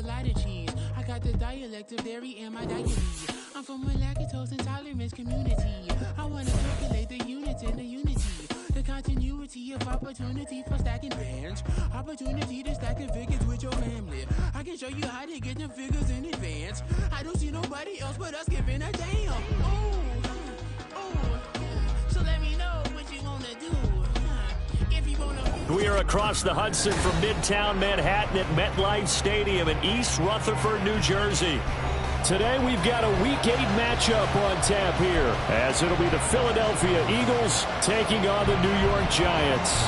a lot of cheese. I got the dialect of dairy in my diary. I'm from a lactose intolerance community. I want to circulate the units and the unity. The continuity of opportunity for stacking bands. Opportunity to stack the figures with your family. I can show you how to get them figures in advance. I don't see nobody else but us giving a damn. So let me know what you want to do. If you want to... We are across the Hudson from Midtown Manhattan at MetLife Stadium in East Rutherford, New Jersey. Today we've got a Week 8 matchup on tap here, as it'll be the Philadelphia Eagles taking on the New York Giants.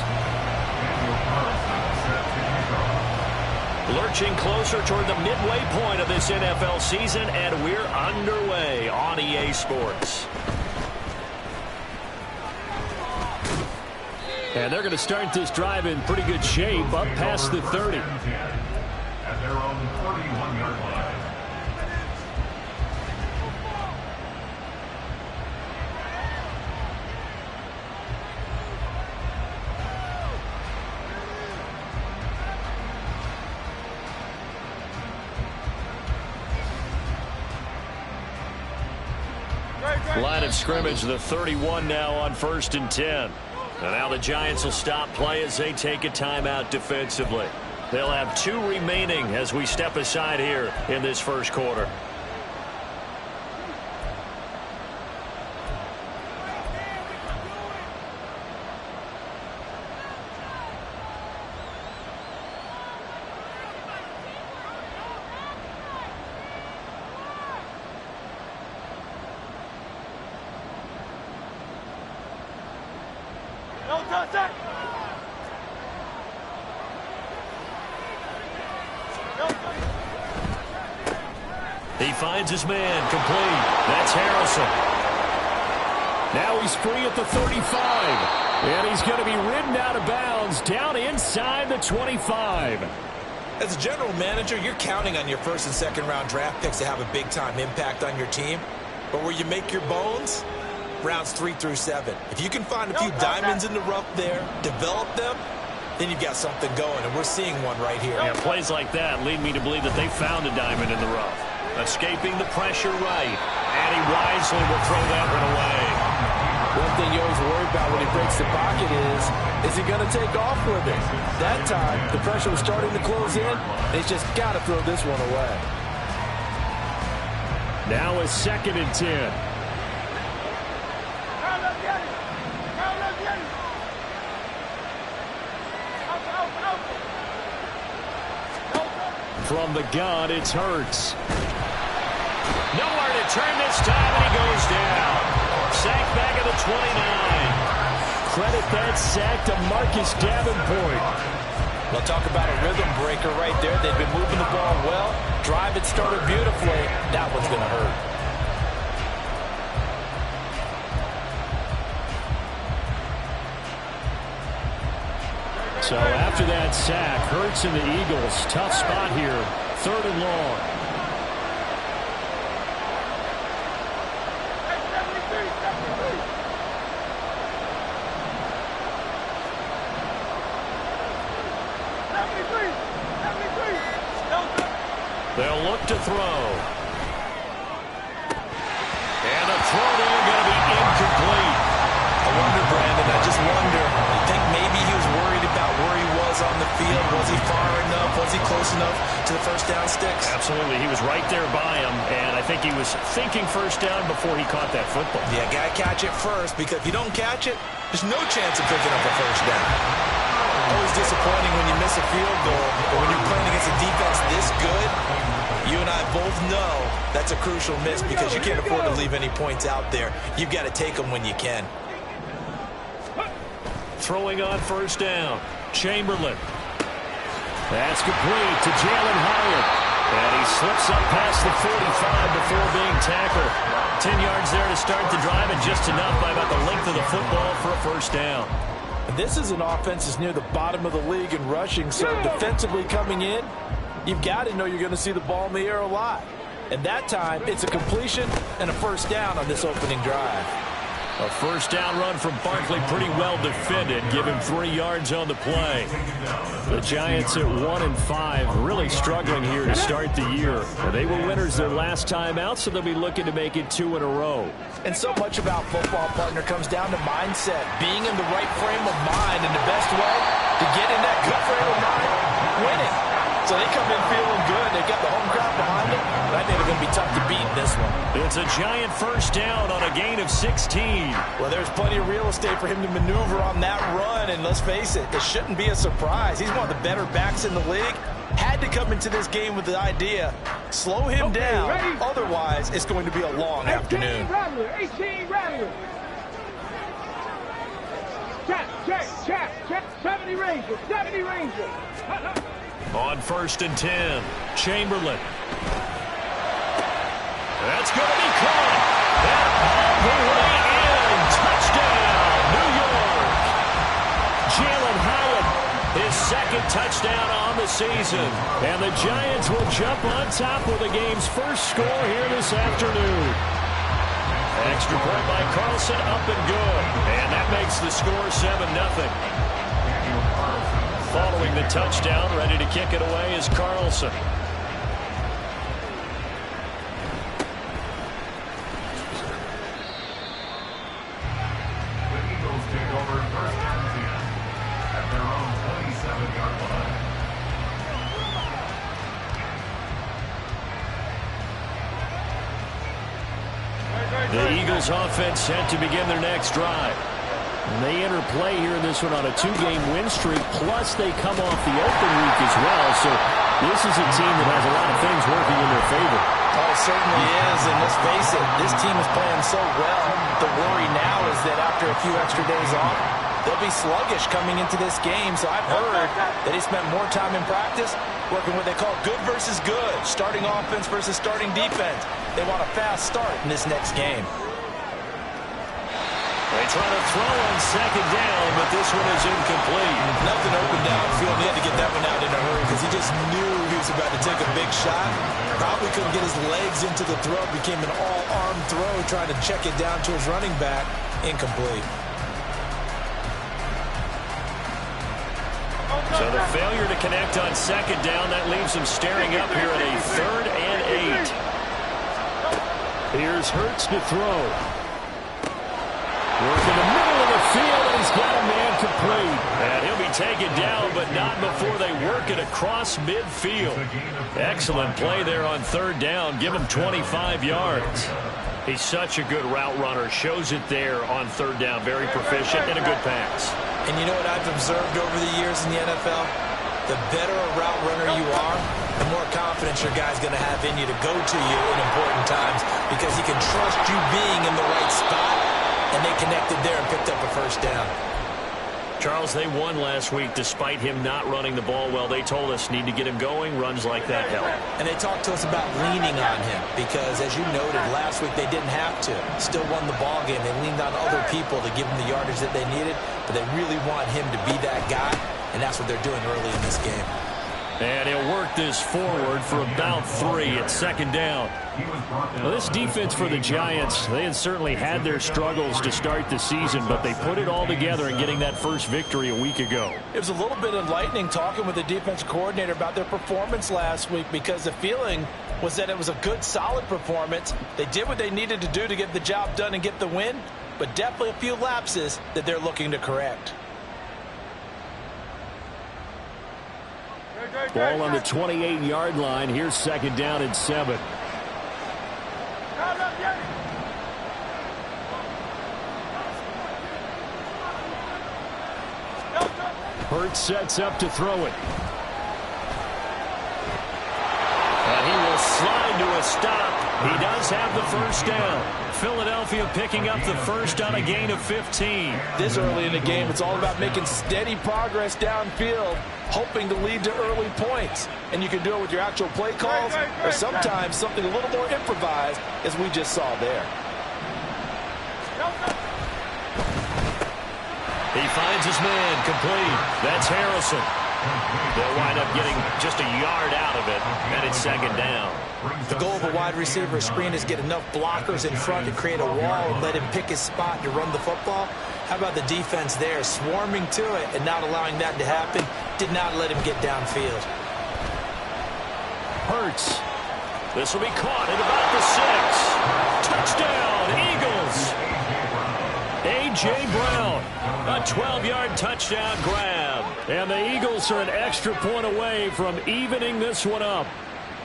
Lurching closer toward the midway point of this NFL season, and we're underway on EA Sports. And they're going to start this drive in pretty good shape, up past the 30. At their own 31-yard line. Line of scrimmage, the 31 now on 1st and 10. And now the Giants will stop play as they take a timeout defensively. They'll have 2 remaining as we step aside here in this first quarter. He finds his man, complete. That's Harrison. Now he's free at the 35. And he's going to be ridden out of bounds down inside the 25. As a general manager, you're counting on your first and second round draft picks to have a big-time impact on your team. But where you make your bones, rounds 3 through 7. If you can find a few diamonds in the rough there, develop them, then you've got something going, and we're seeing one right here. Yeah, plays like that lead me to believe that they found a diamond in the rough. Escaping the pressure right, and he wisely will throw that one away. One thing you always worry about when he breaks the pocket is he going to take off with it? That time, the pressure was starting to close in. He's just got to throw this one away. Now a 2nd and 10. From the gun, it's Hurts. Nowhere to turn this time, and he goes down. Sack back at the 29. Credit that sack to Marcus Davenport. Well, talk about a rhythm breaker right there. They've been moving the ball well. Drive it started beautifully. That one's going to hurt. So after that sack, Hurts and the Eagles, tough spot here, 3rd and long. They'll look to throw. And the throw there going to be incomplete. I wonder, Brandon, I just wonder, you think maybe he was worried about where he was on the field? Was he far enough? Was he close enough to the first down sticks? Absolutely. He was right there by him, and I think he was thinking first down before he caught that football. Yeah, got to catch it first, because if you don't catch it, there's no chance of picking up a first down. Always disappointing when you miss a field goal, but when you're playing against a defense this good, you and I both know that's a crucial miss because you can't afford to leave any points out there. You've got to take them when you can. Throwing on first down, Chamberlain. That's complete to Jalen Hyatt. And he slips up past the 45 before being tackled. 10 yards there to start the drive, and just enough by about the length of the football for a first down. This is an offense that's near the bottom of the league in rushing, so defensively coming in, you've got to know you're going to see the ball in the air a lot. And that time, it's a completion and a first down on this opening drive. A first down run from Barkley, pretty well defended. Give him 3 yards on the play. The Giants at 1-5, really struggling here to start the year. They were winners their last time out, so they'll be looking to make it 2 in a row. And so much about football, partner, comes down to mindset. Being in the right frame of mind, and the best way to get in that good frame of mind, winning. So they come in feeling good. They've got the home crowd behind them. But I think they're going to be tough to beat in this one. It's a Giant first down on a gain of 16. Well, there's plenty of real estate for him to maneuver on that run. And let's face it, it shouldn't be a surprise. He's one of the better backs in the league. Had to come into this game with the idea, slow him down. Ready? Otherwise, it's going to be a long afternoon. 18 Rattler. Check. 70 Ranger. On 1st and 10, Chamberlain. That's going to be caught. That all the way in. Touchdown, New York. Jalen Hyatt, his second touchdown on the season. And the Giants will jump on top with the game's first score here this afternoon. Extra point by Carlson, up and good. And that makes the score 7-0. Following the touchdown, ready to kick it away is Carlson. The Eagles take over 1st and 10 at their own 27-yard line. The Eagles offense set to begin their next drive. And they enter play here in this one on a 2-game win streak, plus they come off the open week as well. So this is a team that has a lot of things working in their favor. Oh, it certainly is, and let's face it, this team is playing so well. The worry now is that after a few extra days off, they'll be sluggish coming into this game. So I've heard that he spent more time in practice working what they call good versus good, starting offense versus starting defense. They want a fast start in this next game. They try to throw on 2nd down, but this one is incomplete. Nothing open downfield. He had to get that one out in a hurry because he just knew he was about to take a big shot. Probably couldn't get his legs into the throw. Became an all-arm throw, trying to check it down to his running back. Incomplete. So the failure to connect on 2nd down, that leaves him staring up here at a 3rd and 8. Here's Hurts to throw. Work in the middle of the field, and he's got a man complete. And he'll be taken down, but not before they work it across midfield. Excellent play there on 3rd down. Give him 25 yards. He's such a good route runner. Shows it there on 3rd down. Very proficient and a good pass. And you know what I've observed over the years in the NFL? The better a route runner you are, the more confidence your guy's going to have in you to go to you in important times because he can trust you being in the right spot. And they connected there and picked up a 1st down. Charles, they won last week despite him not running the ball well. They told us need to get him going. Runs like that help. And they talked to us about leaning on him because, as you noted, last week they didn't have to. Still won the ball game. They leaned on other people to give them the yardage that they needed, but they really want him to be that guy, and that's what they're doing early in this game. And he'll work this forward for about 3 at 2nd down. Well, this defense for the Giants, they had certainly had their struggles to start the season, but they put it all together in getting that first victory a week ago. It was a little bit enlightening talking with the defensive coordinator about their performance last week because the feeling was that it was a good, solid performance. They did what they needed to do to get the job done and get the win, but definitely a few lapses that they're looking to correct. Ball on the 28-yard line. Here's 2nd down and 7. Hurts sets up to throw it. And he will slide to a stop. He does have the 1st down. Philadelphia picking up the 1st on a gain of 15. This early in the game, it's all about making steady progress downfield, hoping to lead to early points. And you can do it with your actual play calls or sometimes something a little more improvised, as we just saw there. He finds his man complete. That's Harrison. They'll wind up getting just a yard out of it, and it's second down. The goal of a wide receiver screen is get enough blockers in front to create a wall and let him pick his spot to run the football. How about the defense there, swarming to it and not allowing that to happen? Did not let him get downfield. Hurts. This will be caught at about the 6. Touchdown, Eagles. A.J. Brown, a 12-yard touchdown grab. And the Eagles are an extra point away from evening this one up.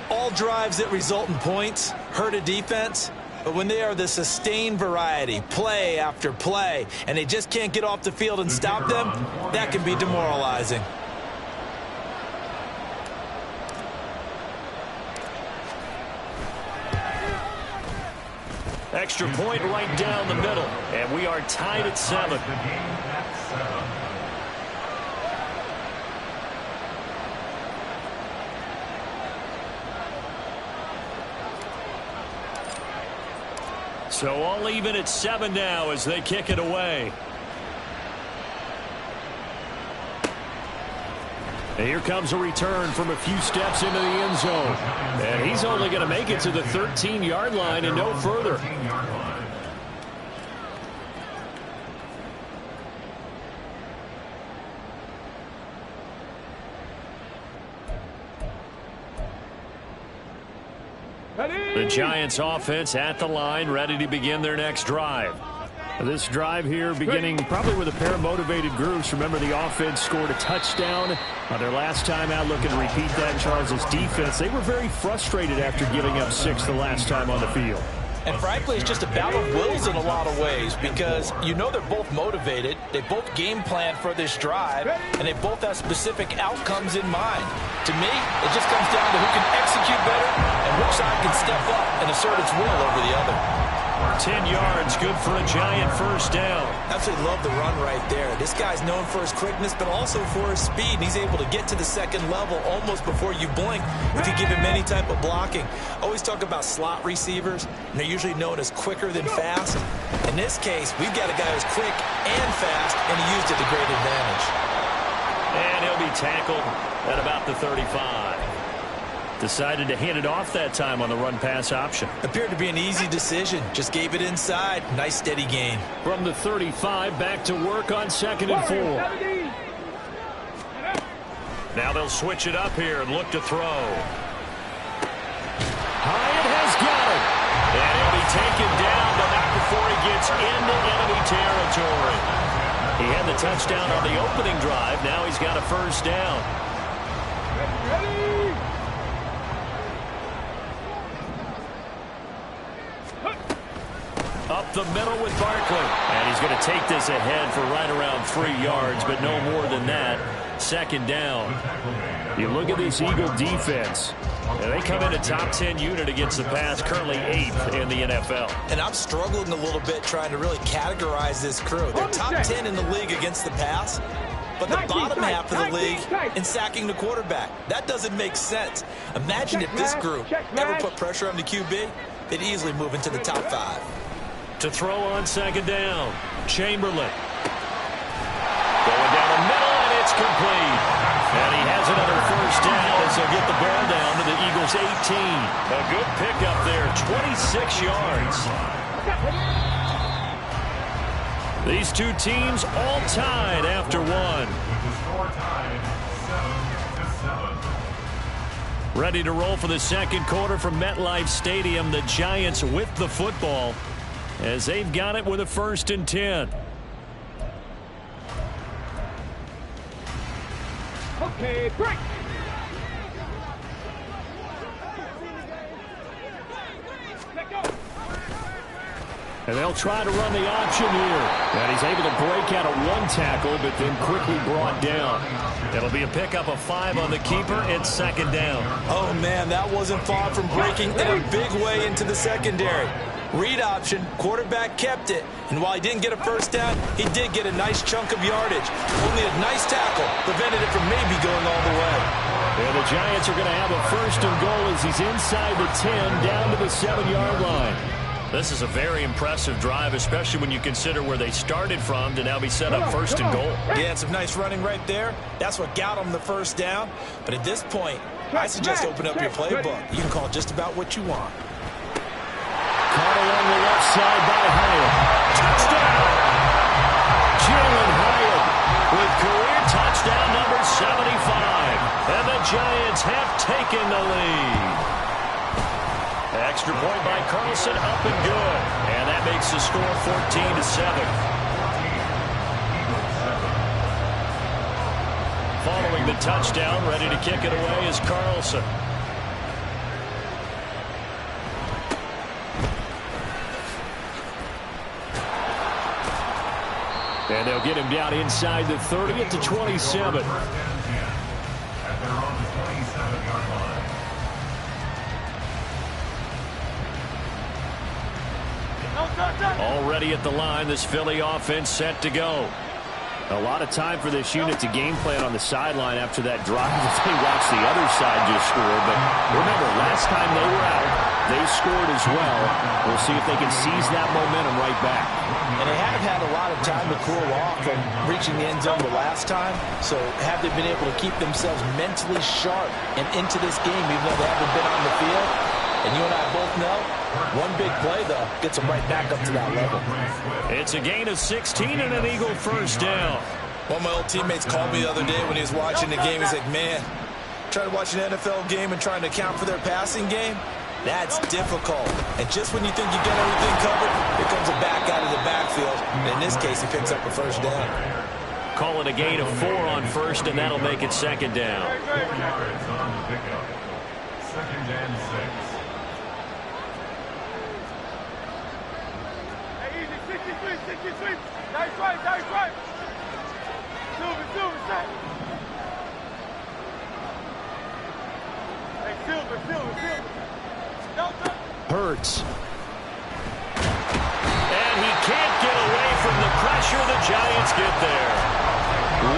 All drives that result in points hurt a defense, but when they are the sustained variety, play after play, and they just can't get off the field and stop them, that can be demoralizing. Extra point right down the middle, and we are tied at 7. So all even at 7 now as they kick it away. And here comes a return from a few steps into the end zone. And he's only going to make it to the 13-yard line and no further. The Giants offense at the line, ready to begin their next drive. This drive here beginning probably with a pair of motivated groups. Remember, the offense scored a touchdown their last time out. Looking to repeat that. Charles's defense, they were very frustrated after giving up 6 the last time on the field. And frankly, it's just a battle of wills in a lot of ways because you know they're both motivated. They both game plan for this drive, and they both have specific outcomes in mind. To me, it just comes down to who can execute better and which side can step up and assert its will over the other. 10 yards, good for a Giant first down. Absolutely love the run right there. This guy's known for his quickness, but also for his speed. And he's able to get to the second level almost before you blink if you give him any type of blocking. Always talk about slot receivers, and they're usually known as quicker than fast. In this case, we've got a guy who's quick and fast, and he used it to great advantage. And he'll be tackled at about the 35. Decided to hand it off that time on the run-pass option. Appeared to be an easy decision. Just gave it inside. Nice steady gain. From the 35, back to work on 2nd and 4. Now they'll switch it up here and look to throw. Hyatt has got it. And he'll be taken down, but not before he gets into enemy territory. He had the touchdown on the opening drive. Now he's got a first down. Up the middle with Barkley. And he's going to take this ahead for right around 3 yards, but no more than that. 2nd down. You look at this Eagle defense. And they come in a top 10 unit against the pass, currently 8th in the NFL. And I'm struggling a little bit trying to really categorize this crew. They're top 10 in the league against the pass, but the bottom half of the league in sacking the quarterback. That doesn't make sense. Imagine if this group ever put pressure on the QB, they'd easily move into the top 5. To throw on 2nd down, Chamberlain. Going down the middle, and it's complete. And he has another first down as they'll get the ball down to the Eagles' 18. A good pickup there, 26 yards. These two teams all tied after one. Ready to roll for the second quarter from MetLife Stadium. The Giants with the football as they've got it with a 1st and 10. Okay, break. And they'll try to run the option here. And he's able to break out of one tackle, but then quickly brought down. It'll be a pickup of 5 on the keeper. It's 2nd down. Oh, man, that wasn't far from breaking in a big way into the secondary. Read option, quarterback kept it, and while he didn't get a first down, he did get a nice chunk of yardage. Only a nice tackle prevented it from maybe going all the way. And the Giants are going to have a 1st and goal as he's inside the 10, down to the 7-yard line. This is a very impressive drive, especially when you consider where they started from to now be set up first and goal. Yeah, some nice running right there. That's what got them the first down. But at this point, I suggest open up your playbook. You can call just about what you want. Caught along the left side by Hyatt. Touchdown! Jalen Hyatt with career touchdown number 75. And the Giants have taken the lead. Extra point by Carlson, up and good. And that makes the score 14-7. Following the touchdown, ready to kick it away is Carlson. And they'll get him down inside the 30 at the 27. Already at the line, this Philly offense set to go. A lot of time for this unit to game plan on the sideline after that drive that they watched the other side just score. But remember, last time they were out, they scored as well. We'll see if they can seize that momentum right back. And they have had a lot of time to cool off from reaching the end zone the last time. So have they been able to keep themselves mentally sharp and into this game even though they haven't been on the field? And you and I both know, one big play, though, gets them right back up to that level. It's a gain of 16 and an Eagle first down. One of my old teammates called me the other day when he was watching the game. He's like, man, trying to watch an NFL game and trying to account for their passing game, that's difficult. And just when you think you get everything covered, here comes a back out of the backfield. And in this case, he picks up a first down. Call it a gain of 4 on first, and that'll make it second down. Second and 6. Nice right. Silver, set. Hey, Silver. Hurts. And he can't get away from the pressure. The Giants get there.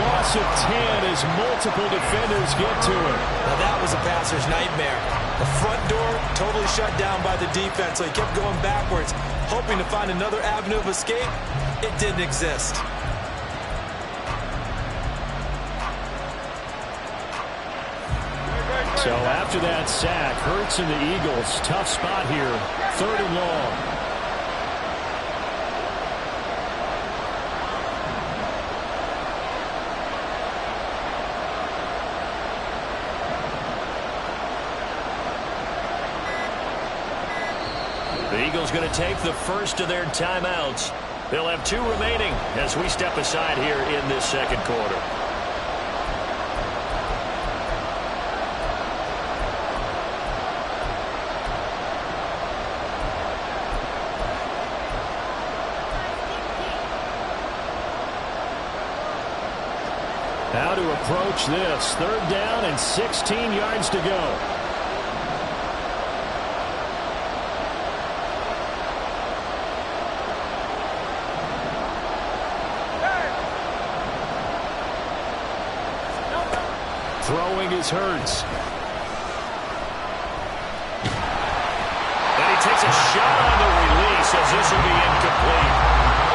Loss of 10 as multiple defenders get to him. Now that was a passer's nightmare. The front door totally shut down by the defense, so he kept going backwards, hoping to find another avenue of escape. It didn't exist. So after that sack, Hurts and the Eagles, tough spot here, 3rd and long. The Eagles going to take the first of their timeouts. They'll have 2 remaining as we step aside here in this second quarter. How to approach this. 3rd down and 16 yards to go. Throwing is Hurts. And he takes a shot on the release as this will be incomplete.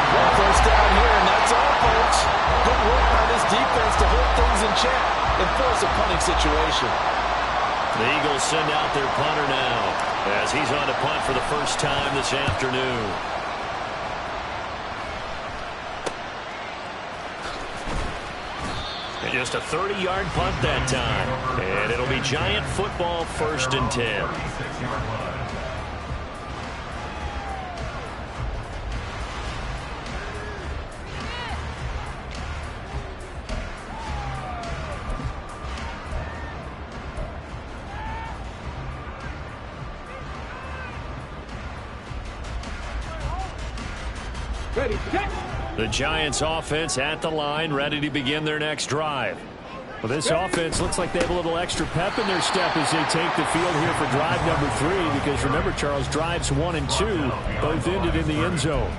Well, first down here, and that's all, folks. Good work by this defense to hold things in check and force a punting situation. The Eagles send out their punter now as he's on to punt for the first time this afternoon. Just a 30-yard punt that time. And it'll be Giant football, 1st and 10. Ready, set. The Giants offense at the line, ready to begin their next drive. Well, this offense looks like they have a little extra pep in their step as they take the field here for drive number 3, because remember, Charles, drives 1 and 2 both ended in the end zone.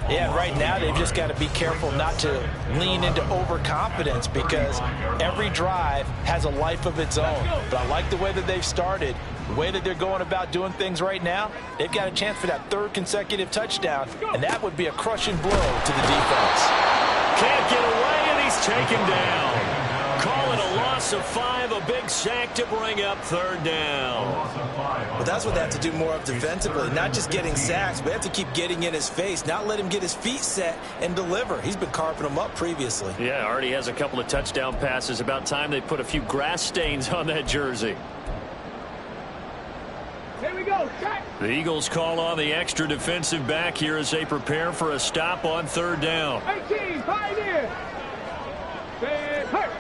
Yeah, and right now they've just got to be careful not to lean into overconfidence because every drive has a life of its own. But I like the way that they've started, the way that they're going about doing things right now. They've got a chance for that third consecutive touchdown, and that would be a crushing blow to the defense. Can't get away, and he's taken down. Call it a loss of 5, a big sack to bring up third down. Well, that's what they have to do more of defensively, not just getting sacks, but they have to keep getting in his face, not let him get his feet set and deliver. He's been carving them up previously. Yeah, already has a couple of touchdown passes. About time they put a few grass stains on that jersey. Here we go. Check. The Eagles call on the extra defensive back here as they prepare for a stop on third down. 18, Pioneer. Stand hurt.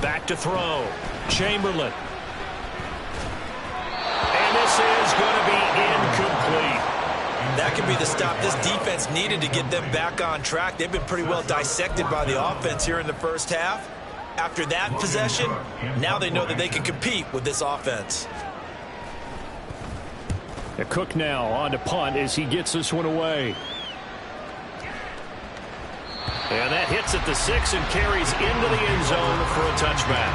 Back to throw. Chamberlain. And this is going to be incomplete. That could be the stop this defense needed to get them back on track. They've been pretty well dissected by the offense here in the first half. After that possession, now they know that they can compete with this offense. Cook now on to punt as he gets this one away. And that hits at the 6 and carries into the end zone for a touchback.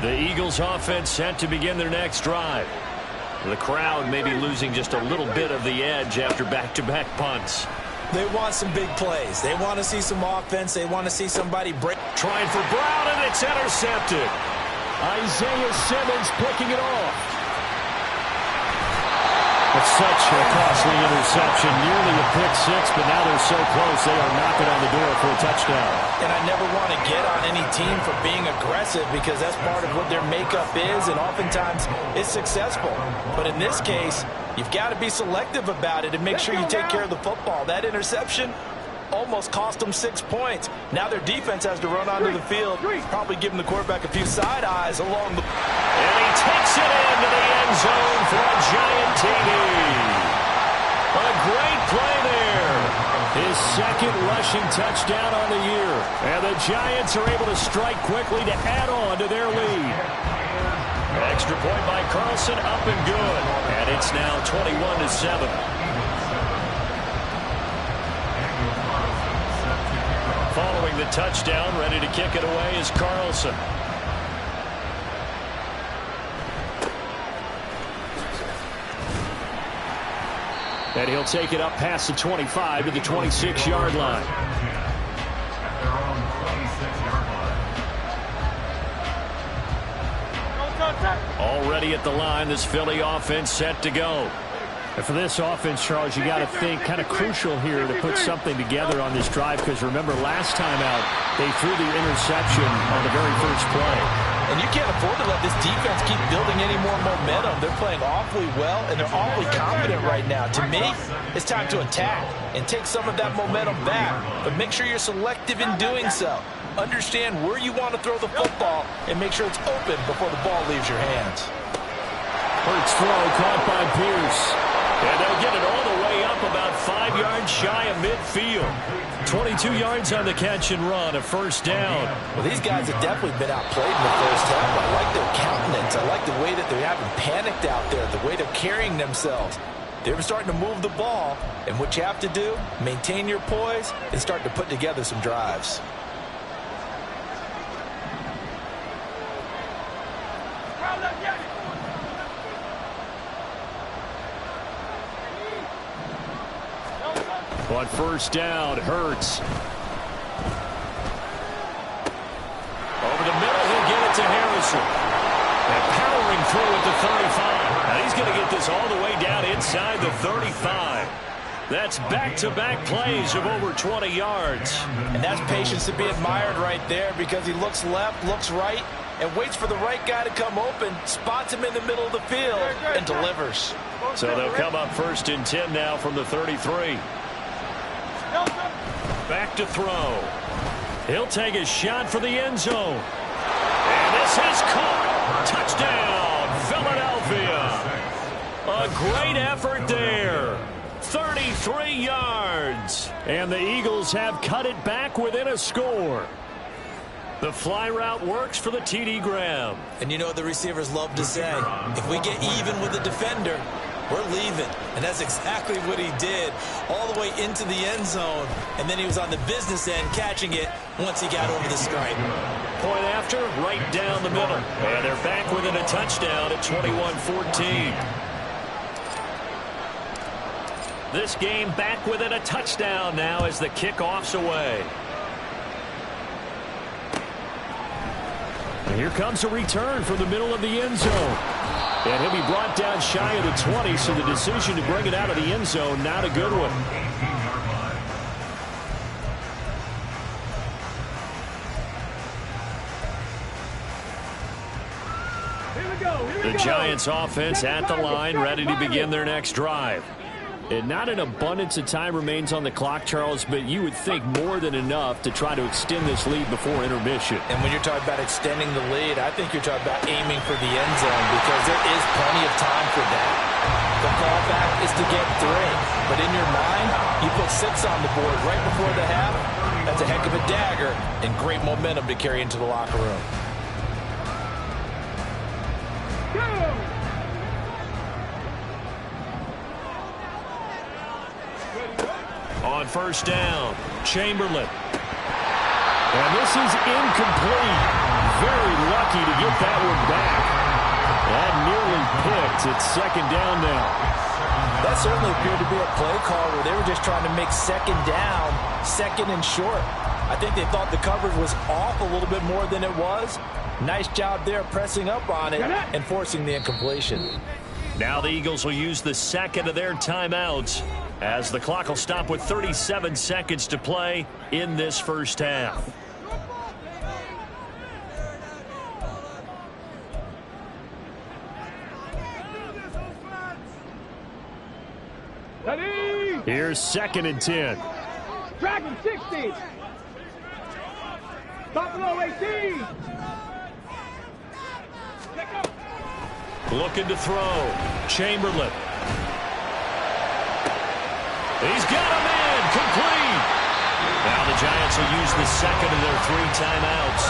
The Eagles offense set to begin their next drive. The crowd may be losing just a little bit of the edge after back-to-back punts. They want some big plays. They want to see some offense. They want to see somebody break. Trying for Brown, and it's intercepted. Isaiah Simmons picking it off. It's such a costly interception, nearly a pick six, but now they're so close they are knocking on the door for a touchdown. And I never want to get on any team for being aggressive because that's part of what their makeup is, and oftentimes it's successful. But in this case, you've got to be selective about it and make sure you take care of the football. That interception almost cost them 6 points. Now their defense has to run onto the field, probably giving the quarterback a few side eyes along the... And he takes it into the end zone for a giant TD. A great play there. His second rushing touchdown on the year. And the Giants are able to strike quickly to add on to their lead. Extra point by Carlson, up and good. And it's now 21-7. Following the touchdown, ready to kick it away is Carlson. And he'll take it up past the 25 to the 26-yard line. Already at the line, this Philly offense set to go. And for this offense, Charles, you got to think kind of crucial here to put something together on this drive because remember last time out they threw the interception on the very first play. And you can't afford to let this defense keep building any more momentum. They're playing awfully well, and they're awfully confident right now. To me, it's time to attack and take some of that momentum back. But make sure you're selective in doing so. Understand where you want to throw the football and make sure it's open before the ball leaves your hands. Hurts throw caught by Pierce. And they'll get it all the way up about 5 yards shy of midfield. 22 yards on the catch and run, a first down. Well, these guys have definitely been outplayed in the first half. I like their countenance. I like the way that they haven't panicked out there, the way they're carrying themselves. They're starting to move the ball, and what you have to do, maintain your poise and start to put together some drives. On first down, Hurts. Over the middle, he'll get it to Harrison. And powering through at the 35. Now he's going to get this all the way down inside the 35. That's back-to-back plays of over 20 yards. And that's patience to be admired right there because he looks left, looks right, and waits for the right guy to come open, spots him in the middle of the field, and delivers. So they'll come up first and 10 now from the 33. Back to throw. He'll take a shot for the end zone. And this is caught. Touchdown, Philadelphia. A great effort there. 33 yards. And the Eagles have cut it back within a score. The fly route works for the TD Graham. And you know what the receivers love to say? If we get even with the defender, we're leaving. And that's exactly what he did, all the way into the end zone. And then he was on the business end catching it once he got over the stripe. Point after, right down the middle. And they're back within a touchdown at 21-14. This game back within a touchdown now as the kickoff's away. And here comes a return from the middle of the end zone. And he'll be brought down shy of the 20, so the decision to bring it out of the end zone, not a good one. The Giants offense at the line, ready to begin their next drive. And not an abundance of time remains on the clock, Charles, but you would think more than enough to try to extend this lead before intermission. And when you're talking about extending the lead, I think you're talking about aiming for the end zone because there is plenty of time for that. The callback is to get 3. But in your mind, you put 6 on the board right before the half. That's a heck of a dagger and great momentum to carry into the locker room. On first down, Chamberlain. And this is incomplete. Very lucky to get that one back. That nearly picked. It's second down now. That certainly appeared to be a play call where they were just trying to make second down, second and short. I think they thought the coverage was off a little bit more than it was. Nice job there pressing up on it and forcing the incompletion. Now the Eagles will use the second of their timeouts as the clock will stop with 37 seconds to play in this first half. Ready? Here's 2nd and 10. Dragon 60. Buffalo 18. Looking to throw. Chamberlain. He's got him in. Complete. Now the Giants will use the second of their 3 timeouts.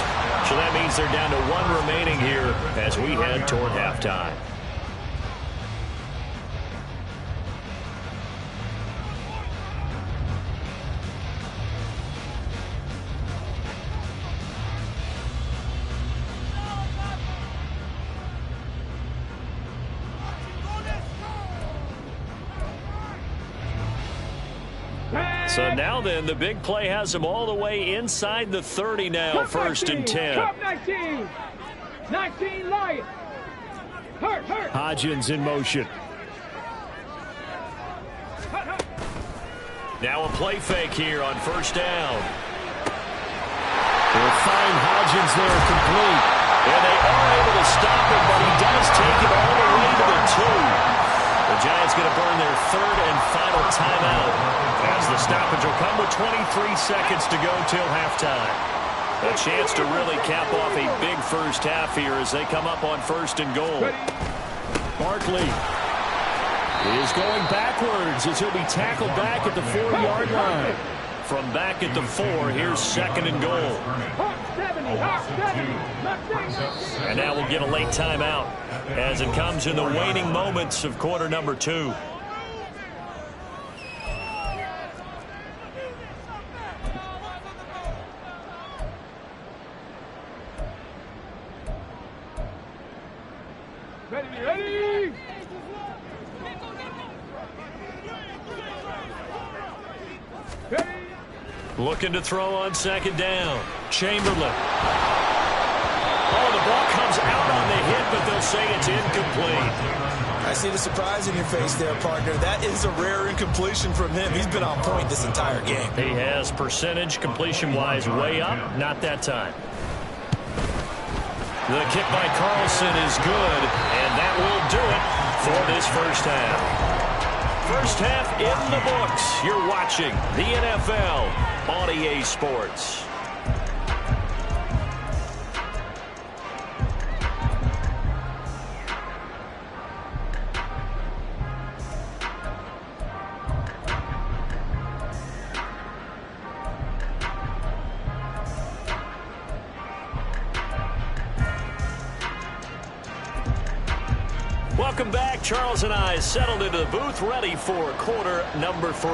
So that means they're down to 1 remaining here as we head toward halftime. So now then, the big play has them all the way inside the 30 now, 1st and 10. 19. 19 Lions. Hurt. Hodgins in motion. Now a play fake here on first down. They'll find Hodgins there complete. And they are able to stop him, but he does take it all the way to the 2. The Giants going to burn their 3rd and final timeout as the stoppage will come with 23 seconds to go till halftime. A chance to really cap off a big first half here as they come up on 1st and goal. Barkley is going backwards as he'll be tackled back at the 4-yard line. From back at the 4, here's 2nd and goal. And now we'll get a late timeout as it comes in the waning moments of quarter number 2. Ready. Looking to throw on 2nd down. Chamberlain. Oh, the ball comes out on the hit, but they'll say it's incomplete. I see the surprise in your face there, partner. That is a rare incompletion from him. He's been on point this entire game. He has percentage completion-wise way up. Not that time. The kick by Carlson is good, and that will do it for this first half. First half in the books. You're watching the NFL on EA Sports. Welcome back. Charles and I settled into the booth, ready for quarter number 3.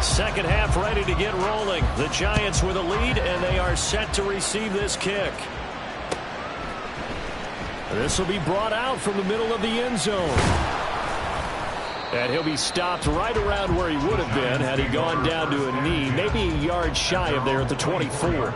Second half ready to get rolling. The Giants with a lead, and they are set to receive this kick. This will be brought out from the middle of the end zone. And he'll be stopped right around where he would have been had he gone down to a knee, maybe a yard shy of there at the 24.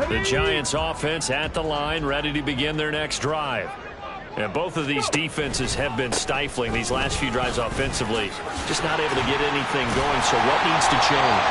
The Giants offense at the line, ready to begin their next drive. And both of these defenses have been stifling these last few drives offensively. Just not able to get anything going, so what needs to change?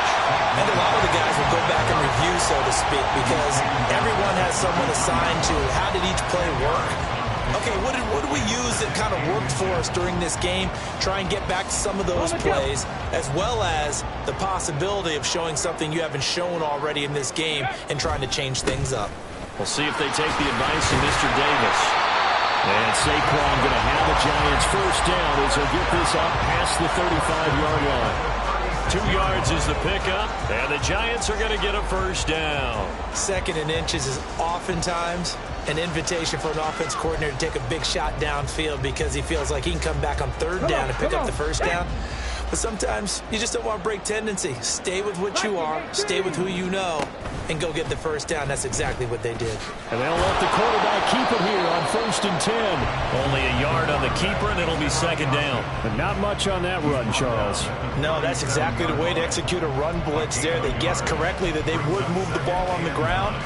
And a lot of the guys will go back and review, so to speak, because everyone has someone assigned to how did each play work. Okay, what did we use that kind of worked for us during this game? Try and get back to some of those plays, as well as the possibility of showing something you haven't shown already in this game and trying to change things up. We'll see if they take the advice of Mr. Davis. And Saquon going to have the Giants first down as he'll get this up past the 35-yard line. 2 yards is the pickup, and the Giants are going to get a first down. 2nd and inches is oftentimes an invitation for an offense coordinator to take a big shot downfield because he feels like he can come back on 3rd down and pick up the first down. But sometimes you just don't want to break tendency. Stay with what you are, stay with who you know, and go get the first down. That's exactly what they did. And they'll let the quarterback keep it here on 1st and 10. Only a yard on the keeper, and it'll be 2nd down. But not much on that run, Charles. No, that's exactly the way to execute a run blitz there. They guessed correctly that they would move the ball on the ground,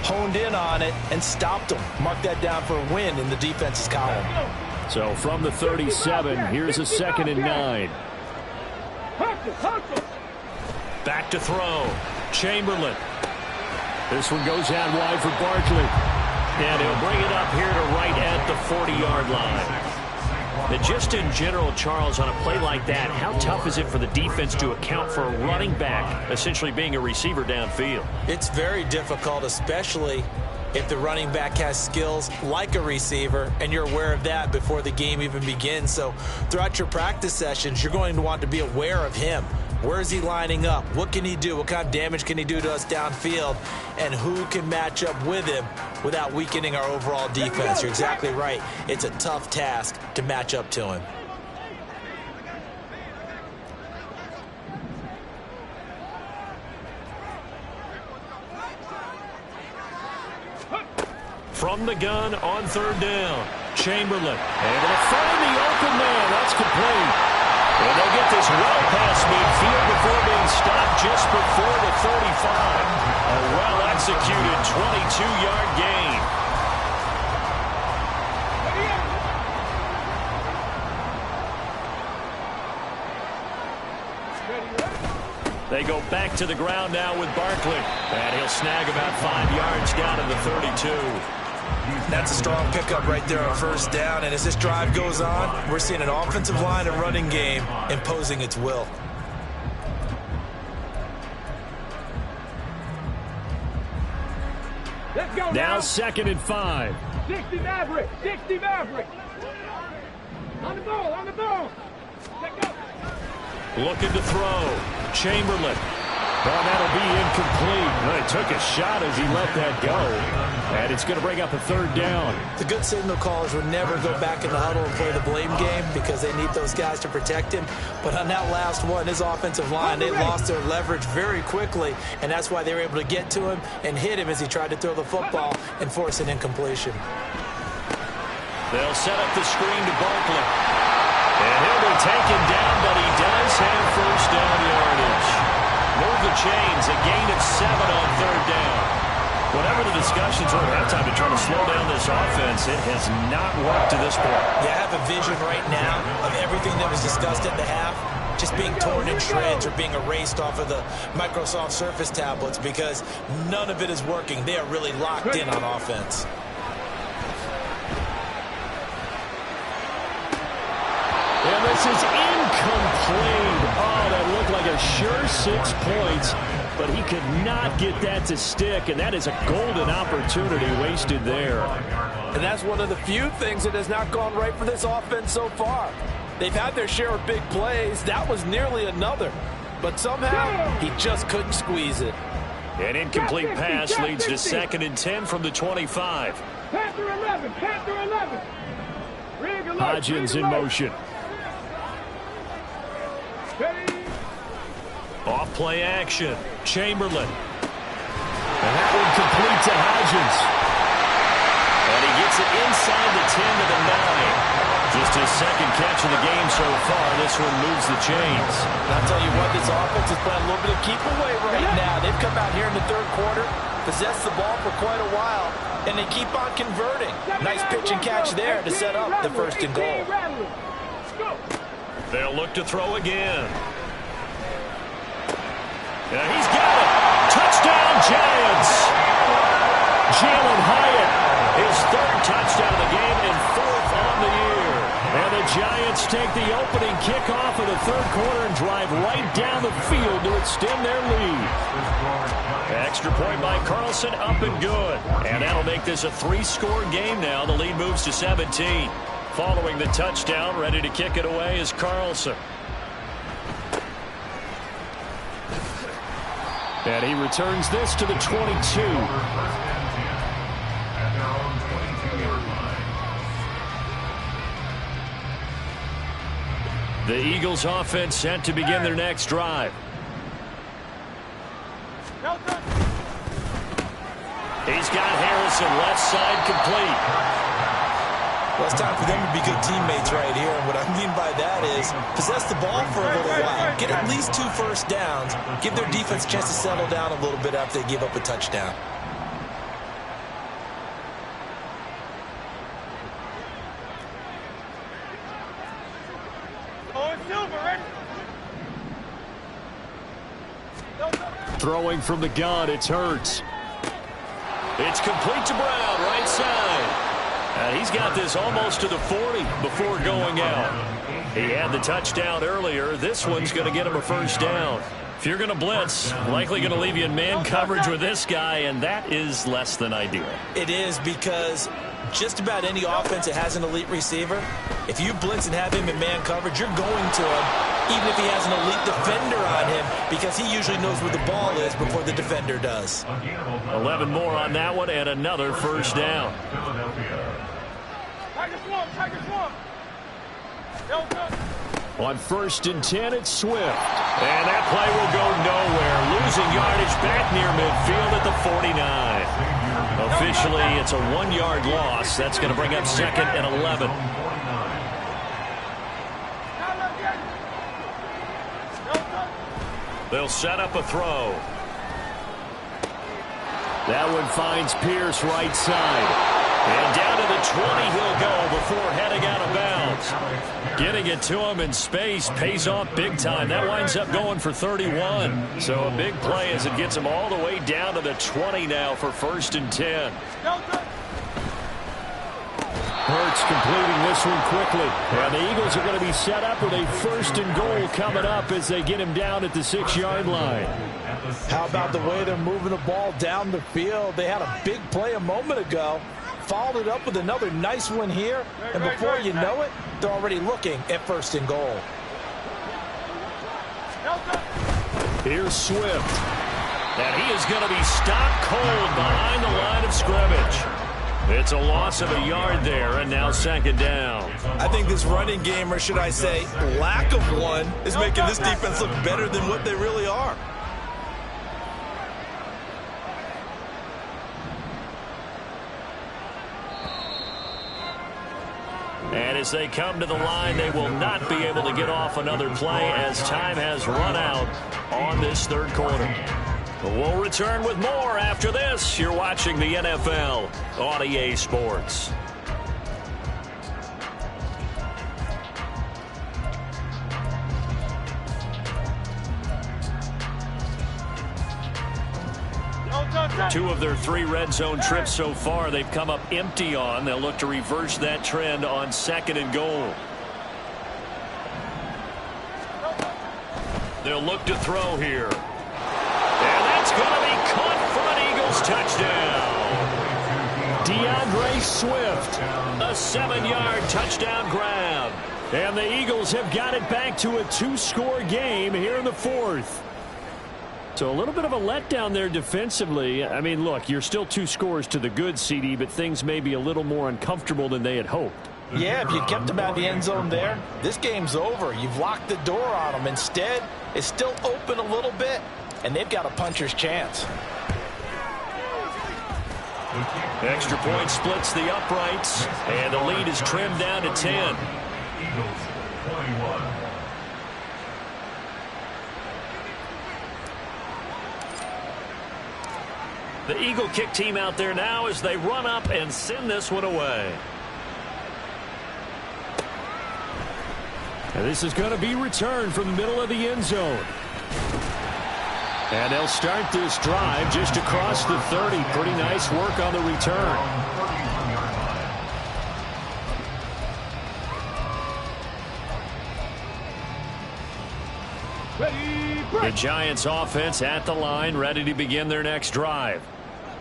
honed in on it, and stopped them. Mark that down for a win in the defense's column. So from the 37, here's a 2nd and 9. Back to throw. Chamberlain. This one goes out wide for Barkley. And he'll bring it up here to right at the 40-yard line. But just in general, Charles, on a play like that, how tough is it for the defense to account for a running back essentially being a receiver downfield? It's very difficult, especially if the running back has skills like a receiver, and you're aware of that before the game even begins. So throughout your practice sessions, you're going to want to be aware of him. Where is he lining up? What can he do? What kind of damage can he do to us downfield? And who can match up with him without weakening our overall defense? You're exactly right. It's a tough task to match up to him. From the gun on 3rd down. Chamberlain able to find the open man. That's complete. And they'll get this well past midfield before being stopped just before the 35. A well-executed 22-yard gain. They go back to the ground now with Barkley. And he'll snag about 5 yards down to the 32. That's a strong pickup right there on 1st down. And as this drive goes on, we're seeing an offensive line and running game imposing its will. Let's go Now 2nd and 5. 60 Maverick. 60 Maverick. On the ball. On the ball. Let go. Looking to throw. Chamberlain. Well, that'll be incomplete. Well, he took a shot as he let that go. And it's going to bring up a 3rd down. The good signal callers would never go back in the huddle and play the blame game because they need those guys to protect him. But on that last one, his offensive line, they lost their leverage very quickly, and that's why they were able to get to him and hit him as he tried to throw the football and force an incompletion. They'll set up the screen to Barkley. And he'll be taken down, but he does have 1st down yardage. Move the chains, a gain of 7 on 3rd down. Whatever the discussions were at halftime to try to slow down this offense, it has not worked to this point. Yeah, I have a vision right now of everything that was discussed at the half just being torn in shreds or being erased off of the Microsoft Surface tablets because none of it is working. They are really locked in on offense. And this is incomplete. Oh, that looked like a sure 6 points. but he could not get that to stick, and that is a golden opportunity wasted there. And that's one of the few things that has not gone right for this offense so far. They've had their share of big plays. That was nearly another. But somehow, he just couldn't squeeze it. An incomplete pass leads to 2nd and 10 from the 25. Panther 11, Panther 11. Rig alert, Hodgins rig in alert. motion. Ready? Off play action. Chamberlain. And that one complete to Hodgins. And he gets it inside the 10 to the 9. Just his 2nd catch of the game so far. This one moves the chains. And I'll tell you what, this offense is playing a little bit of keep away right now. They've come out here in the 3rd quarter, possessed the ball for quite a while, and they keep on converting. Nice pitch and catch there to set up the 1st and goal. They'll look to throw again. And he's got it. Touchdown, Giants. Jalen Hyatt, his 3rd touchdown of the game and 4th on the year. And the Giants take the opening kickoff of the 3rd quarter and drive right down the field to extend their lead. Extra point by Carlson, up and good. And that'll make this a 3-score game now. The lead moves to 17. Following the touchdown, ready to kick it away is Carlson. And he returns this to the 22. The Eagles offense set to begin their next drive. He's got Harrison left side complete. Well, it's time for them to be good teammates right here. And what I mean by that is possess the ball for a little while. Get at least 2 first downs. Give their defense a chance to settle down a little bit after they give up a touchdown. Throwing from the gun, it's Hurts. It's complete to Brown, right side. And he's got this almost to the 40 before going out. He had the touchdown earlier. This one's going to get him a 1st down. If you're going to blitz, likely going to leave you in man coverage with this guy, and that is less than ideal. It is, because just about any offense that has an elite receiver, if you blitz and have him in man coverage, you're going to him, even if he has an elite defender on him, because he usually knows where the ball is before the defender does. 11 more on that one, and another 1st down. On 1st and 10, it's Swift. And that play will go nowhere. Losing yardage back near midfield at the 49. Officially, it's a 1-yard loss. That's going to bring up 2nd and 11. They'll set up a throw. That one finds Pierce right side. And down to the 20 he'll go before heading out of bounds. Getting it to him in space pays off big time. That winds up going for 31. So a big play as it gets him all the way down to the 20 now for 1st and 10. Hurts completing this one quickly. And the Eagles are going to be set up with a 1st and goal coming up as they get him down at the 6-yard line. How about the way they're moving the ball down the field? They had a big play a moment ago. Followed it up with another nice one here. And before you know it, they're already looking at 1st and goal. Here's Swift. And he is going to be stopped cold behind the line of scrimmage. It's a loss of a yard there, and now 2nd down. I think this running game, or should I say lack of one, is making this defense look better than what they really are. And as they come to the line, they will not be able to get off another play as time has run out on this 3rd quarter. We'll return with more after this. You're watching the NFL on EA Sports. Two of their 3 red zone trips so far, they've come up empty on. They'll look to reverse that trend on 2nd and goal. They'll look to throw here. And going to be caught for an Eagles touchdown. DeAndre Swift, a 7-yard touchdown grab. And the Eagles have got it back to a 2-score game here in the fourth. So a little bit of a letdown there defensively. I mean, look, you're still 2 scores to the good, CD, but things may be a little more uncomfortable than they had hoped. Yeah, if you kept them out of the end zone there, this game's over. You've locked the door on them. Instead, it's still open a little bit, and they've got a puncher's chance. Extra point splits the uprights, and the lead is trimmed down to 10. Eagles 21. The Eagle kick team out there now as they run up and send this one away. And this is going to be returned from the middle of the end zone. And they'll start this drive just across the 30. Pretty nice work on the return. The Giants offense at the line, ready to begin their next drive.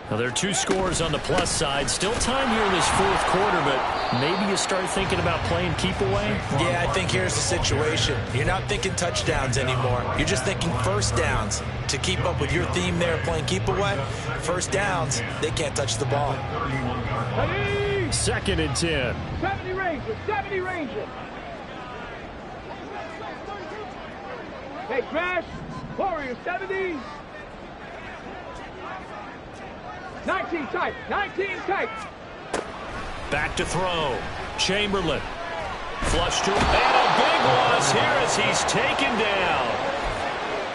Now, there are 2 scores on the plus side. Still time here in this fourth quarter, but maybe you start thinking about playing keep away? Yeah, I think here's the situation. You're not thinking touchdowns anymore. You're just thinking first downs. To keep up with your theme there, playing keep away, first downs, they can't touch the ball. 2nd and 10. 70 Rangers, 70 Rangers. Hey, Crash, Warriors, 70. 19 tight, 19 tight. Back to throw. Chamberlain. Flush to him. And a big loss here as he's taken down.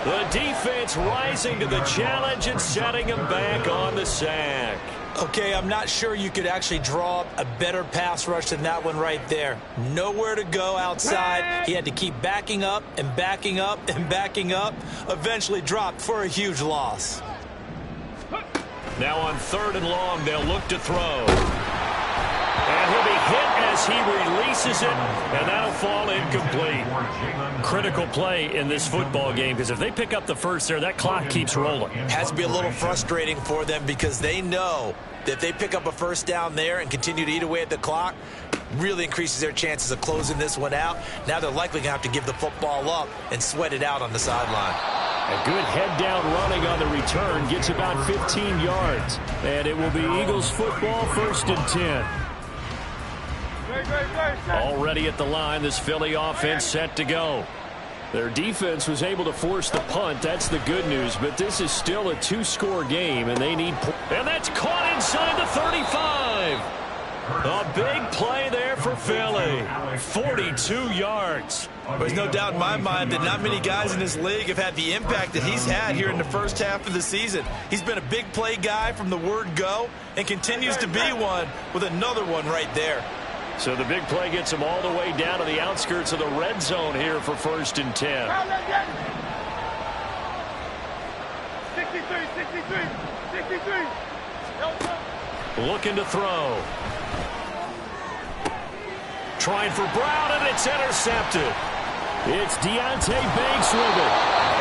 The defense rising to the challenge and setting him back on the sack. Okay, I'm not sure you could actually draw up a better pass rush than that one right there. Nowhere to go outside. He had to keep backing up and backing up and backing up. Eventually dropped for a huge loss. Now on 3rd and long, they'll look to throw. And he'll be hit as he releases it, and that'll fall incomplete. Critical play in this football game, because if they pick up the first there, that clock keeps rolling. Has to be a little frustrating for them because they know that if they pick up a first down there and continue to eat away at the clock, really increases their chances of closing this one out. Now they're likely going to have to give the football up and sweat it out on the sideline. A good head-down running on the return gets about 15 yards. And it will be Eagles football, 1st and 10. Already at the line, this Philly offense set to go. Their defense was able to force the punt. That's the good news. But this is still a 2-score game, and they need... And that's caught inside the 35. A big play there for Philly. 42 yards. There's no doubt in my mind that not many guys in this league have had the impact that he's had here in the first half of the season. He's been a big play guy from the word go and continues to be one with another one right there. So the big play gets him all the way down to the outskirts of the red zone here for 1st and 10. 63. Looking to throw. Trying for Brown, and it's intercepted. It's Deonte Banks with it.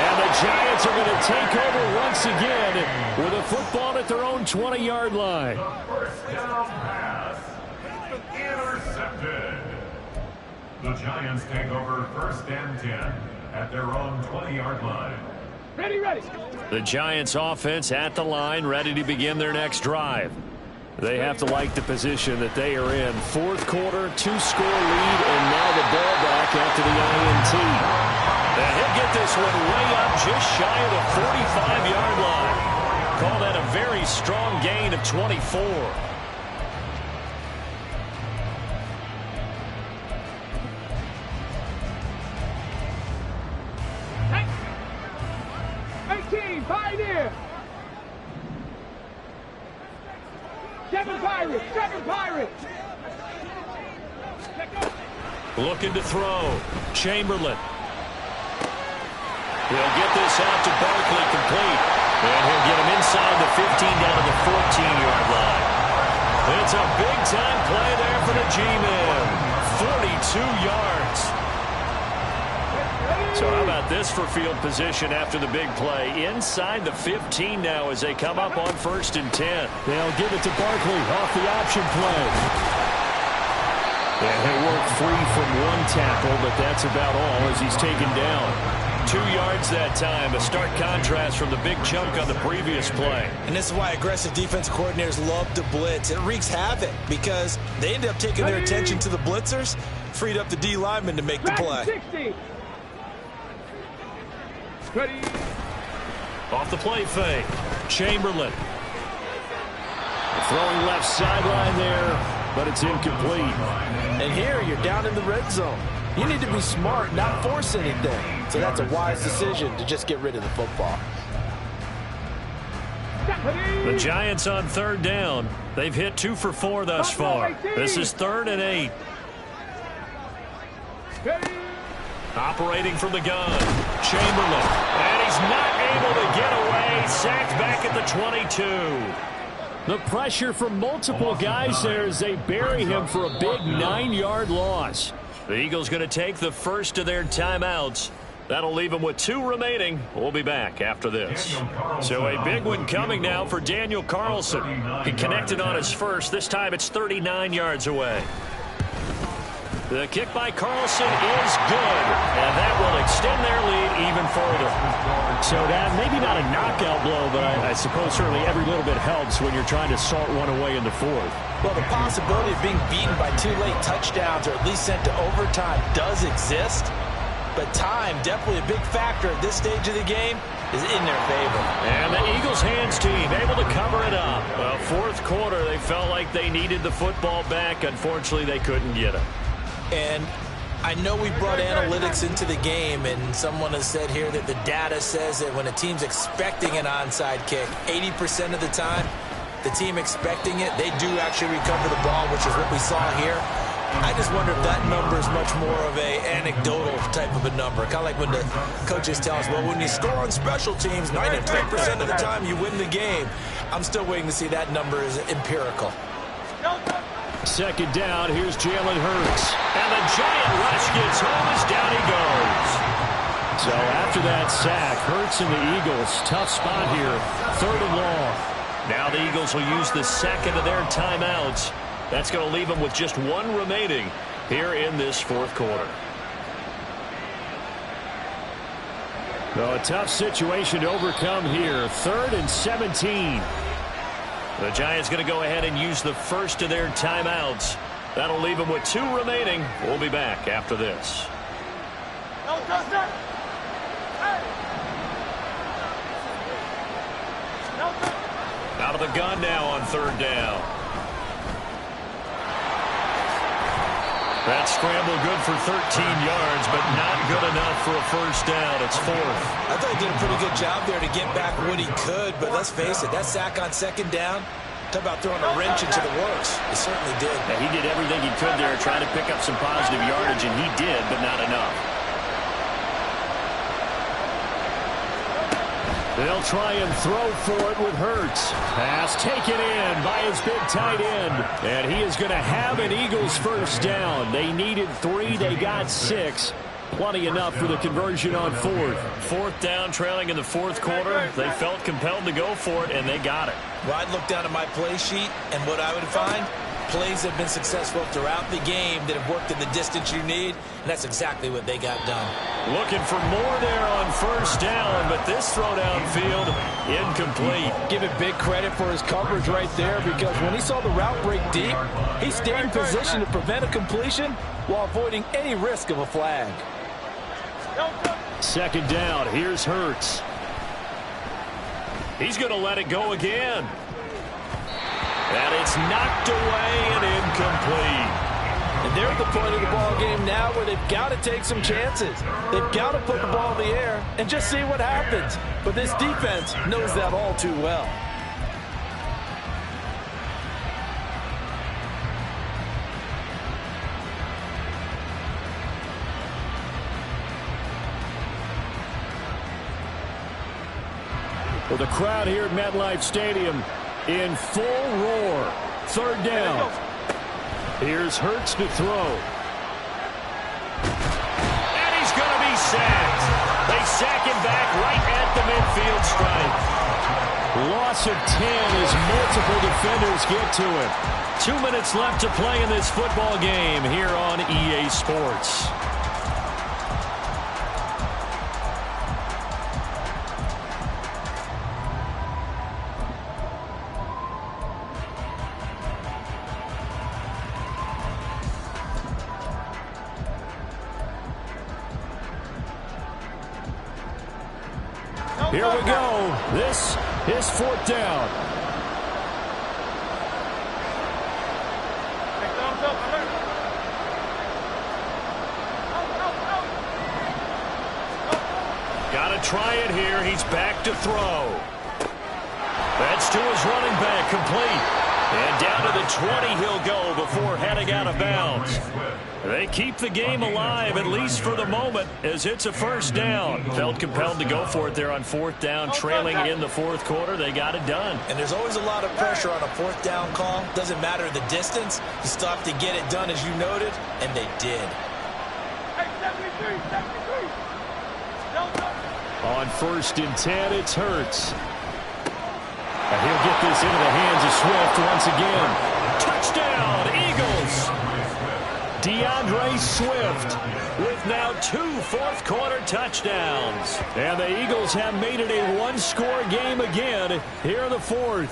And the Giants are going to take over once again with a football at their own 20-yard line. The first down pass. Intercepted. The Giants take over 1st and 10 at their own 20-yard line. Ready. The Giants offense at the line, ready to begin their next drive. They have to like the position that they are in. 4th quarter, 2-score lead, and now the ball back after the INT. And he'll get this one way up just shy of the 45-yard line. Call that a very strong gain of 24. Hey! 18, Pioneer! 7 Pirates! Looking to throw. Chamberlain. He'll get this out to Barkley complete. And he'll get him inside the 15 down to the 14-yard line. It's a big-time play there for the G-Men. 42 yards. So how about this for field position after the big play? Inside the 15 now as they come up on 1st and 10. They'll give it to Barkley off the option play. And he'll work free from one tackle, but that's about all as he's taken down. 2 yards that time, a stark contrast from the big chunk on the previous play. And this is why aggressive defensive coordinators love to blitz. It wreaks havoc because they end up taking their attention to the blitzers, freed up the D lineman to make the play. 60. Ready. Off the play fake, Chamberlain. Throwing left sideline there, but it's incomplete. And here you're down in the red zone. You need to be smart, not force anything. So that's a wise decision to just get rid of the football. The Giants on 3rd down. They've hit 2 for 4 thus far. This is 3rd and 8. Operating from the gun, Chamberlain. And he's not able to get away. Sacked back at the 22. The pressure from multiple guys there as they bury him for a big 9-yard loss. The Eagles going to take the first of their timeouts. That'll leave them with 2 remaining. We'll be back after this. So a big one coming now for Daniel Carlson. He connected on his first. This time it's 39 yards away. The kick by Carlson is good, and that will extend their lead even further. So that maybe not a knockout blow, but I suppose certainly every little bit helps when you're trying to salt one away in the 4th. Well, the possibility of being beaten by 2 late touchdowns or at least sent to overtime does exist. But time, definitely a big factor at this stage of the game, is in their favor. And the Eagles hands team able to cover it up. Well, 4th quarter, they felt like they needed the football back. Unfortunately, they couldn't get it. And I know we brought analytics into the game, and someone has said here that the data says that when a team's expecting an onside kick, 80% of the time, the team expecting it, they do actually recover the ball, which is what we saw here. I just wonder if that number is much more of a anecdotal type of a number. Kind of like when the coaches tell us, well, when you score on special teams, 93% of the time you win the game. I'm still waiting to see that number is empirical. 2nd down, here's Jalen Hurts. And the giant rush gets home as down he goes. So after that sack, Hurts and the Eagles, tough spot here, 3rd and long. Now the Eagles will use the second of their timeouts. That's going to leave them with just 1 remaining here in this 4th quarter. So a tough situation to overcome here, 3rd and 17. The Giants going to go ahead and use the first of their timeouts. That'll leave them with 2 remaining. We'll be back after this. Out of the gun now on 3rd down. That scramble good for 13 yards, but not good enough for a first down. It's 4th. I thought he did a pretty good job there to get back what he could, but let's face it, that sack on 2nd down, talk about throwing a wrench into the works. He certainly did. Yeah, he did everything he could there, trying to pick up some positive yardage, and he did, but not enough. They'll try and throw for it with Hurts. Pass taken in by his big tight end. And he is going to have an Eagles first down. They needed 3. They got 6. Plenty enough for the conversion on 4th. 4th down, trailing in the 4th quarter. They felt compelled to go for it, and they got it. Well, I'd look down at my play sheet, and what I would find, plays have been successful throughout the game that have worked in the distance you need, and that's exactly what they got done. Looking for more there on first down, but this throw downfield, incomplete. Give it big credit for his coverage right there, because when he saw the route break deep, he stayed in position to prevent a completion while avoiding any risk of a flag. 2nd down, here's Hurts. He's going to let it go again. And it's knocked away and incomplete. And they're at the point of the ball game now where they've got to take some chances. They've got to put the ball in the air and just see what happens. But this defense knows that all too well. Well, the crowd here at MetLife Stadium in full roar. 3rd down. Here's Hurts to throw. And he's going to be sacked. They sack him back right at the midfield stripe. Loss of 10 as multiple defenders get to him. 2 minutes left to play in this football game here on EA Sports. Here we go. This is 4th down. Got to try it here. He's back to throw. That's to his running back, complete. And down to the 20 he'll go before heading out of bounds. They keep the game alive, at least for the moment, as it's a 1st down. Felt compelled to go for it there on 4th down, trailing in the 4th quarter. They got it done. And there's always a lot of pressure on a 4th down call. Doesn't matter the distance. You still have to get it done, as you noted, and they did. On 1st and 10, it's Hurts. And he'll get this into the hands of Swift once again. Touchdown, Eagles! DeAndre Swift with now 2 fourth-quarter touchdowns. And the Eagles have made it a one-score game again here in the 4th.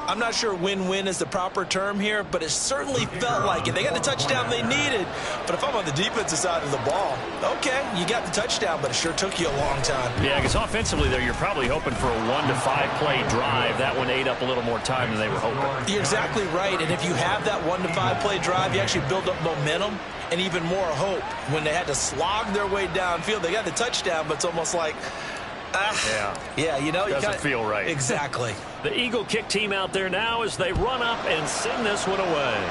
I'm not sure win-win is the proper term here, but it certainly felt like it. They got the touchdown they needed. But if I'm on the defensive side of the ball, okay, you got the touchdown, but it sure took you a long time. Yeah, because offensively there, you're probably hoping for a 1 to 5 play drive. That one ate up a little more time than they were hoping. You're exactly right. And if you have that 1 to 5 play drive, you actually build up momentum and even more hope. When they had to slog their way downfield, they got the touchdown, but it's almost like, yeah, you know, doesn't feel right. Exactly. The Eagle kick team out there now as they run up and send this one away.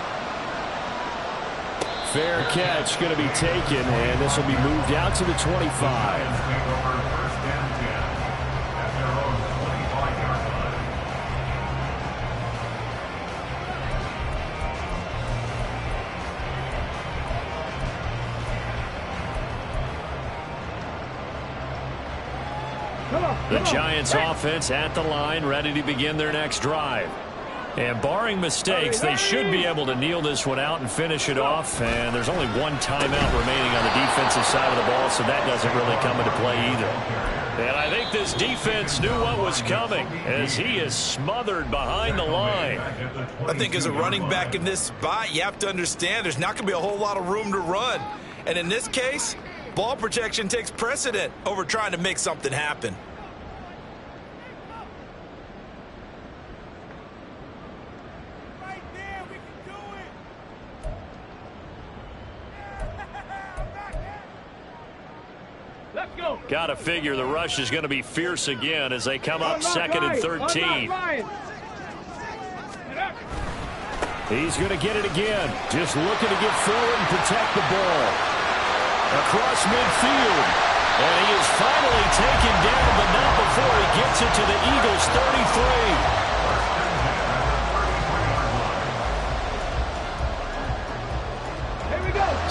Fair catch going to be taken, and this will be moved out to the 25. The Giants offense at the line, ready to begin their next drive. And barring mistakes, they should be able to kneel this one out and finish it off. And there's only 1 timeout remaining on the defensive side of the ball, so that doesn't really come into play either. And I think this defense knew what was coming as he is smothered behind the line. I think as a running back in this spot, you have to understand there's not going to be a whole lot of room to run. And in this case, ball protection takes precedent over trying to make something happen. Got to figure the rush is going to be fierce again as they come up 2nd and 13. He's going to get it again. Just looking to get forward and protect the ball. Across midfield. And he is finally taken down, but not before he gets it to the Eagles' 33.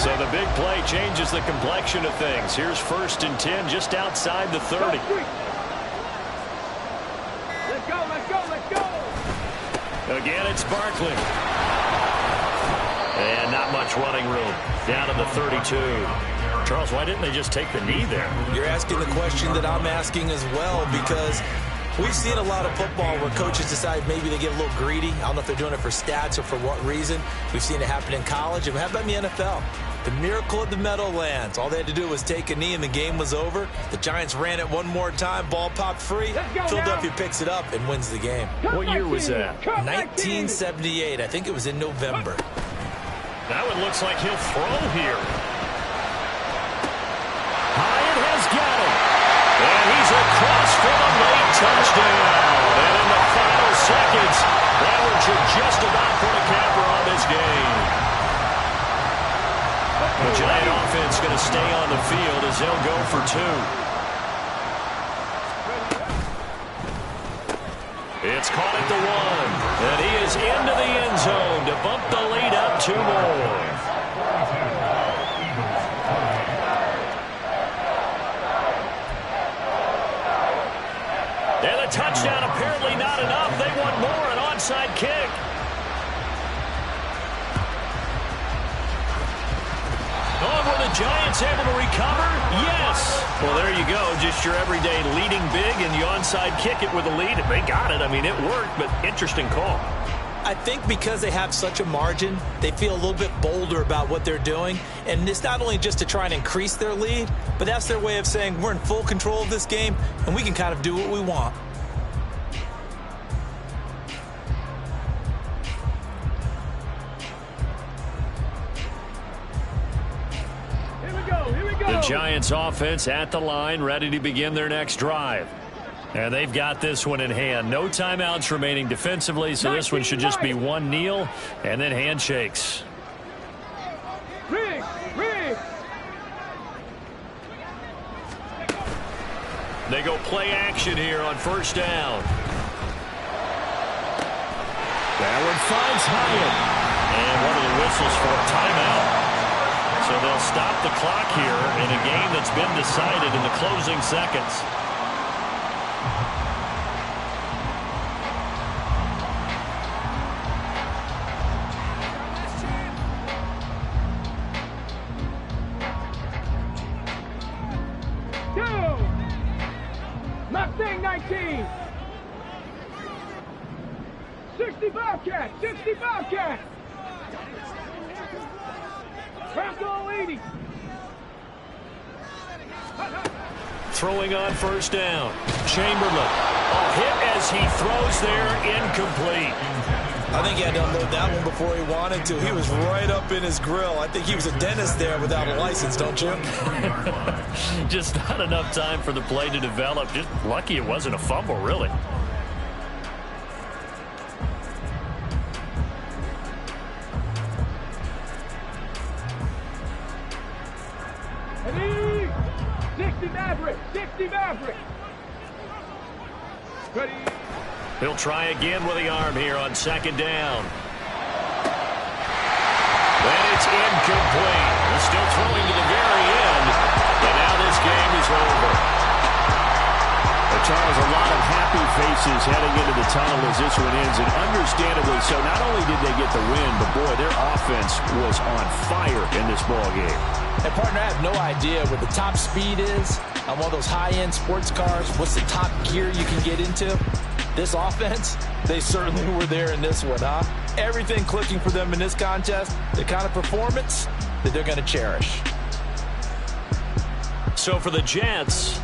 So the big play changes the complexion of things. Here's 1st and 10 just outside the 30. Let's go, let's go, let's go. Again, it's Barkley. And not much running room. Down to the 32. Charles, why didn't they just take the knee there? You're asking the question that I'm asking as well, because we've seen a lot of football where coaches decide maybe they get a little greedy. I don't know if they're doing it for stats or for what reason. We've seen it happen in college. And how about in the NFL? The miracle of the Meadowlands. All they had to do was take a knee and the game was over. The Giants ran it one more time. Ball popped free. Philadelphia picks it up and wins the game. What year was that? 1978. I think it was in November. That one looks like he'll throw here. Hyatt has got it. And he's across for the late touchdown. And in the final seconds, Broward should just about put a capper on this game. The Giant offense going to stay on the field as they'll go for 2. It's caught at the 1. And he is into the end zone to bump the lead up 2 more. onside kick. Oh, were the Giants able to recover? Yes. Well, there you go. Just your everyday leading big, and you onside kick it with a lead. They got it. I mean, it worked, but interesting call. I think because they have such a margin, they feel a little bit bolder about what they're doing. And it's not only just to try and increase their lead, but that's their way of saying we're in full control of this game, and we can kind of do what we want. The Giants offense at the line, ready to begin their next drive. And they've got this one in hand. No timeouts remaining defensively, so this one should just be one kneel and then handshakes. Rig. They go play action here on first down. That one finds Hyatt. And one of the whistles for a timeout. So they'll stop the clock here in a game that's been decided in the closing seconds. Mustang 19. 60 Bobcat. 60 Bobcat. Bronco 80. Throwing on first down. Chamberlain. A hit as he throws there, incomplete. I think he had to unload that one before he wanted to. He was right up in his grill. I think he was a dentist there without a license, don't you? Just not enough time for the play to develop. Just lucky it wasn't a fumble, really. Ready? 60 Maverick. 60 Maverick. Ready? He'll try again with the arm here on second down. And it's incomplete. He's still throwing to the very end. And now this game is over. Charles, a lot of happy faces heading into the tunnel as this one ends, and understandably so. Not only did they get the win, but boy, their offense was on fire in this ball game. And partner, I have no idea what the top speed is on one of those high-end sports cars. What's the top gear you can get into? This offense, they certainly were there in this one, huh? Everything clicking for them in this contest, the kind of performance that they're going to cherish. So for the Jets,